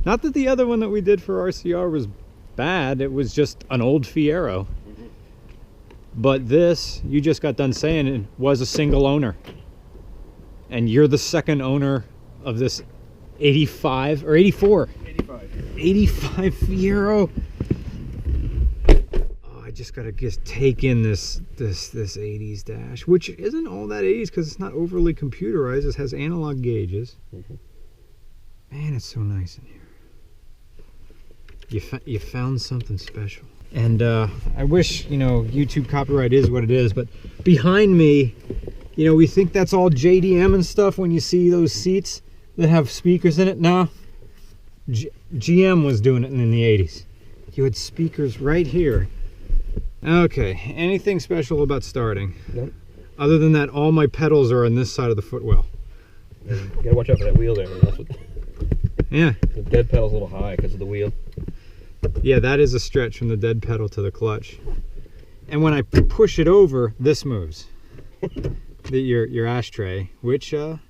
Not that the other one that we did for RCR was bad, it was just an old Fiero. But this, you just got done saying, it was a single owner. And you're the second owner of this 85 or 84? 85 Fiero. Oh, I just gotta take in this 80s dash, which isn't all that 80s because it's not overly computerized. It has analog gauges. Man, it's so nice in here. You found something special. And I wish, you know, YouTube copyright is what it is, but behind me, you know, we think that's all JDM and stuff when you see those seats that have speakers in it. No, GM was doing it in the 80s. You had speakers right here. Okay, anything special about starting? Nope. Other than that, all my pedals are on this side of the footwell. You gotta watch out for that wheel there. That's what, yeah. the dead pedal's a little high because of the wheel. Yeah, that is a stretch from the dead pedal to the clutch. And when I push it over, this moves. Your ashtray, which can't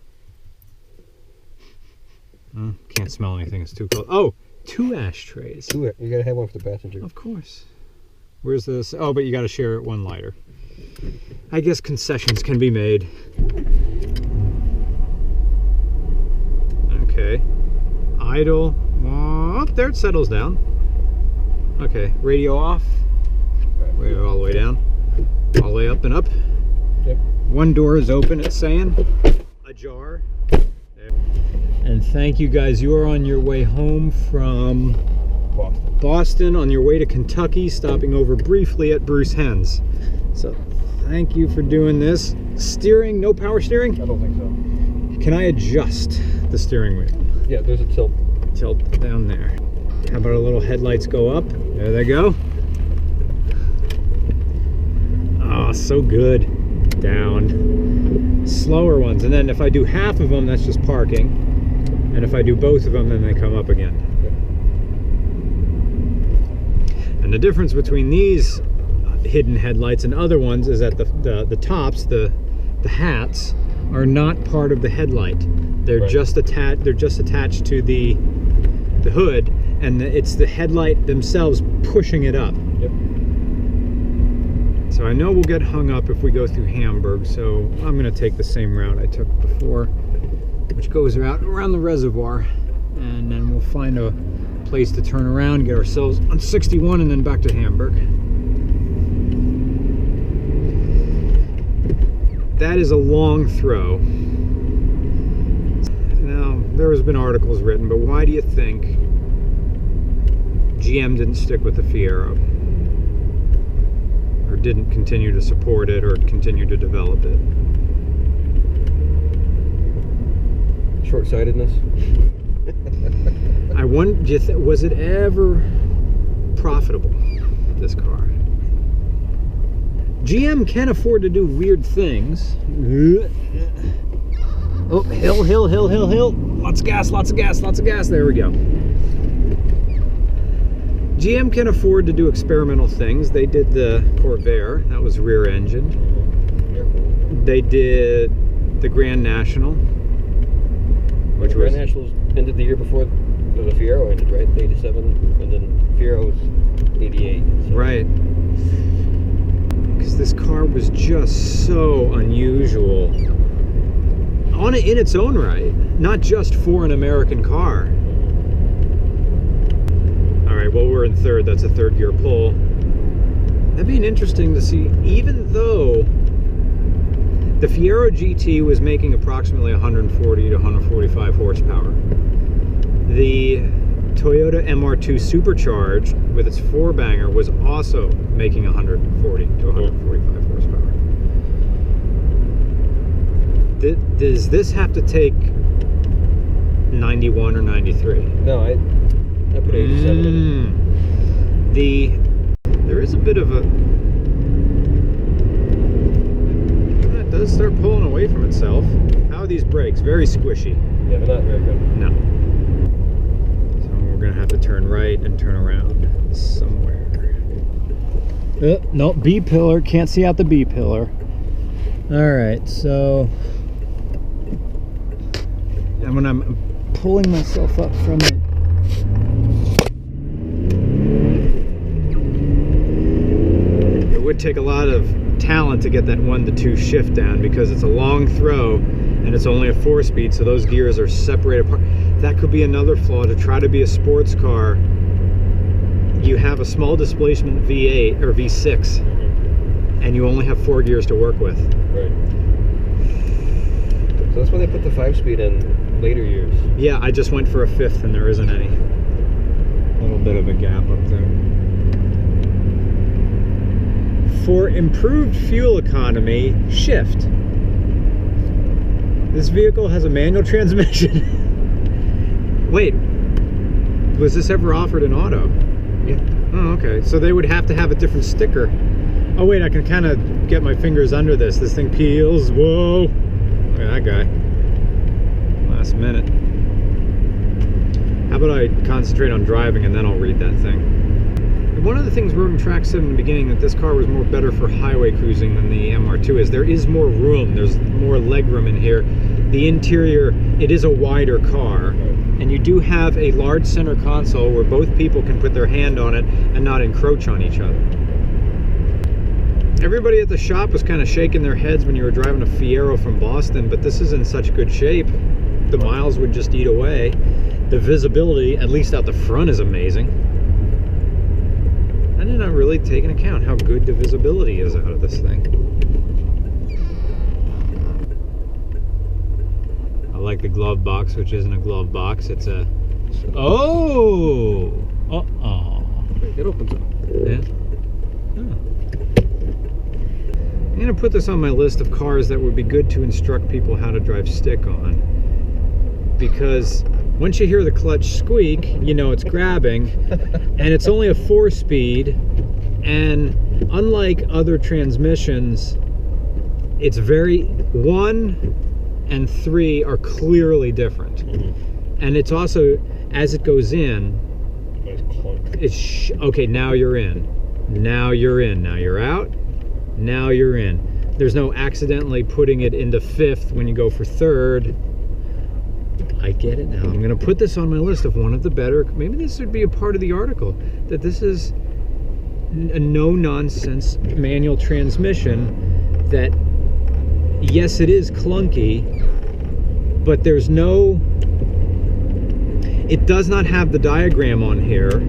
smell anything, it's too cold. Oh, 2 ashtrays. You gotta have one for the passenger. Of course. Where's this? Oh, but you gotta share it one lighter. I guess concessions can be made. Okay. Idle. Oh, there it settles down. Okay, radio off. Right. All the way down. All the way up and up. Yep. One door is open, it's saying. Ajar. There. And thank you guys. You are on your way home from Boston, on your way to Kentucky, stopping over briefly at Bruce Hens. So thank you for doing this. Steering, no power steering? I don't think so. Can I adjust the steering wheel? Yeah, there's a tilt. Tilt down there. How about a little headlights go up? There they go. Oh, so good. Down. Slower ones. And then if I do half of them, that's just parking. And if I do both of them, then they come up again. Okay. And the difference between these hidden headlights and other ones is that the tops, the hats, are not part of the headlight. They're right. just attached to the hood, and it's the headlight themselves pushing it up. Yep. So I know we'll get hung up if we go through Hamburg, so I'm going to take the same route I took before, which goes around the reservoir, and then we'll find a place to turn around, get ourselves on 61, and then back to Hamburg. That is a long throw. Now, there has been articles written, but why do you think GM didn't stick with the Fiero? Or didn't continue to support it, or continue to develop it? Short-sightedness. I wonder, was it ever profitable, this car? GM can afford to do weird things. Oh, hill. Lots of gas. There we go. GM can afford to do experimental things. They did the Corvair, that was rear engine. They did the Grand National, which was... Grand Nationals ended the year before the Fiero ended, right? 87, and then Fiero was 88. So. Right. Because this car was just so unusual in its own right, not just for an American car. All right, well, we're in third. That's a third gear pull. That'd be interesting to see, even though the Fiero GT was making approximately 140 to 145 horsepower. The Toyota MR2 Supercharged with its 4-banger was also making 140 to 145 horsepower. Does this have to take 91 or 93? No, I put 87 in it. There is a bit of a... It does start pulling away from itself. How are these brakes? Very squishy. Yeah, they're not very good. No. So we're going to have to turn right and turn around somewhere. No, B-pillar. Can't see out the B-pillar. Alright, so... And when I'm pulling myself up from take a lot of talent to get that 1 to 2 shift down, because it's a long throw and it's only a 4-speed, so those gears are separated apart. That could be another flaw. To try to be a sports car, you have a small displacement V8 or V6, and you only have 4 gears to work with. Right. So that's why they put the 5-speed in later years. Yeah, I just went for a 5th and there isn't any. A little bit of a gap up there. For improved fuel economy, shift. This vehicle has a manual transmission. Wait, was this ever offered in auto? Yeah. Oh, okay. So they would have to have a different sticker. Oh wait, I can kind of get my fingers under this. This thing peels. Whoa! Look at that guy. Last minute. How about I concentrate on driving and then I'll read that thing. One of the things Road and Track said in the beginning, that this car was more better for highway cruising than the MR2 is. There is more room. There's more leg room in here. The interior, it is a wider car. And you do have a large center console where both people can put their hand on it and not encroach on each other. Everybody at the shop was kind of shaking their heads when you were driving a Fiero from Boston, but this is in such good shape. The miles would just eat away. The visibility, at least out the front, is amazing. I did not really take into account how good the visibility is out of this thing. I like the glove box, which isn't a glove box. It's a... Oh! Uh-oh. It opens up. Yeah. Oh. I'm going to put this on my list of cars that would be good to instruct people how to drive stick on. Because once you hear the clutch squeak, you know it's grabbing. And it's only a 4-speed. And unlike other transmissions, it's very... 1 and 3 are clearly different. And it's also, as it goes in, it's okay, now you're in. Now you're in. Now you're out. Now you're in. There's no accidentally putting it into 5th when you go for 3rd. I get it now. I'm going to put this on my list of one of the better, maybe this would be a part of the article, that this is a no-nonsense manual transmission that, yes, it is clunky, but there's no... It does not have the diagram on here,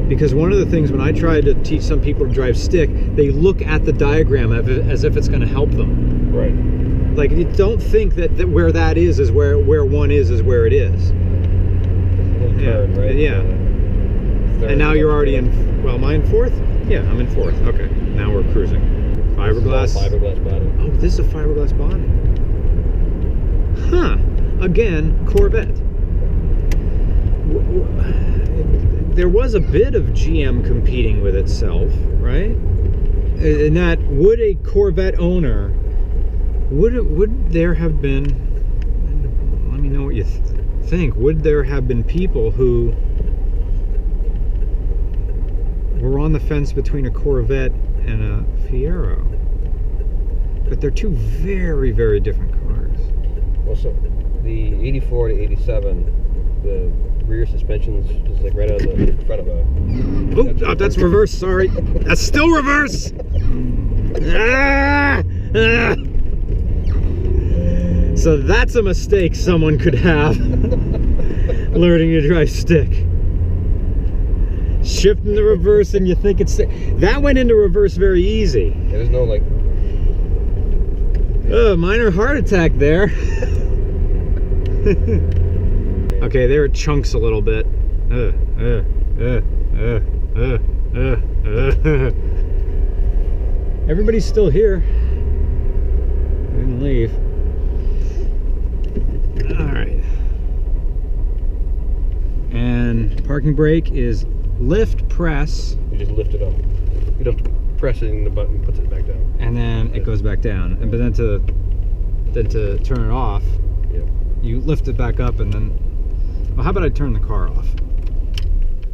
because one of the things when I try to teach some people to drive stick, they look at the diagram as if it's going to help them. Right. Like, you don't think that where that is where 1 is where it is. Turn, right? Yeah. And now you're already in... Well, am I in 4th? Yeah, I'm in 4th. Okay, now we're cruising. Fiberglass. Fiberglass body. Oh, this is a fiberglass body. Huh. Again, Corvette. There was a bit of GM competing with itself, right? And that, would a Corvette owner, would there have been, let me know what you think, would there have been people who were on the fence between a Corvette and a Fiero? But they're two very, very different cars. Well, so the 84 to 87, the rear suspension's just like right on the front of a... Oh, that's reverse, sorry. That's still reverse! So that's a mistake someone could have learning to drive stick. Shifting the reverse and you think it's... That went into reverse very easy. Yeah, there's no like... Minor heart attack there. Okay, there it chunks a little bit. Everybody's still here. They didn't leave. Alright. And parking brake is lift, press. You just lift it up. You don't press it and the button puts it back down. And then it goes back down. But then to turn it off, yeah, you lift it back up and then... Well, how about I turn the car off?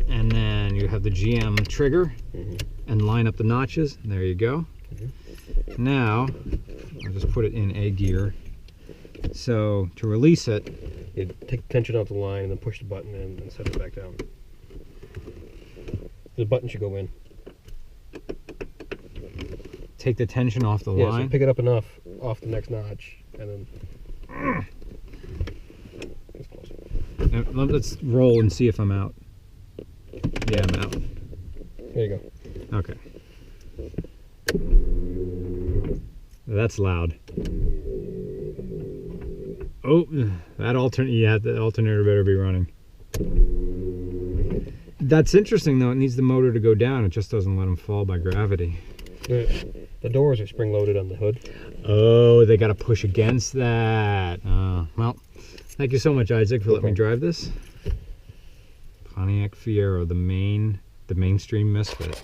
And then you have the GM trigger and line up the notches. There you go. Now, I'll just put it in A gear. So, to release it... You take tension off the line and then push the button in and set it back down. The button should go in. take the tension off the Yeah, line. so pick it up enough off the next notch, and then. It's close. Let's roll and see if I'm out. Yeah, I'm out. There you go. Okay. That's loud. Oh, that the alternator better be running. That's interesting though. It needs the motor to go down. It just doesn't let them fall by gravity. The doors are spring loaded on the hood. Oh, they got to push against that. Well, thank you so much, Isaac, for letting me drive this. Pontiac Fiero, the mainstream misfit.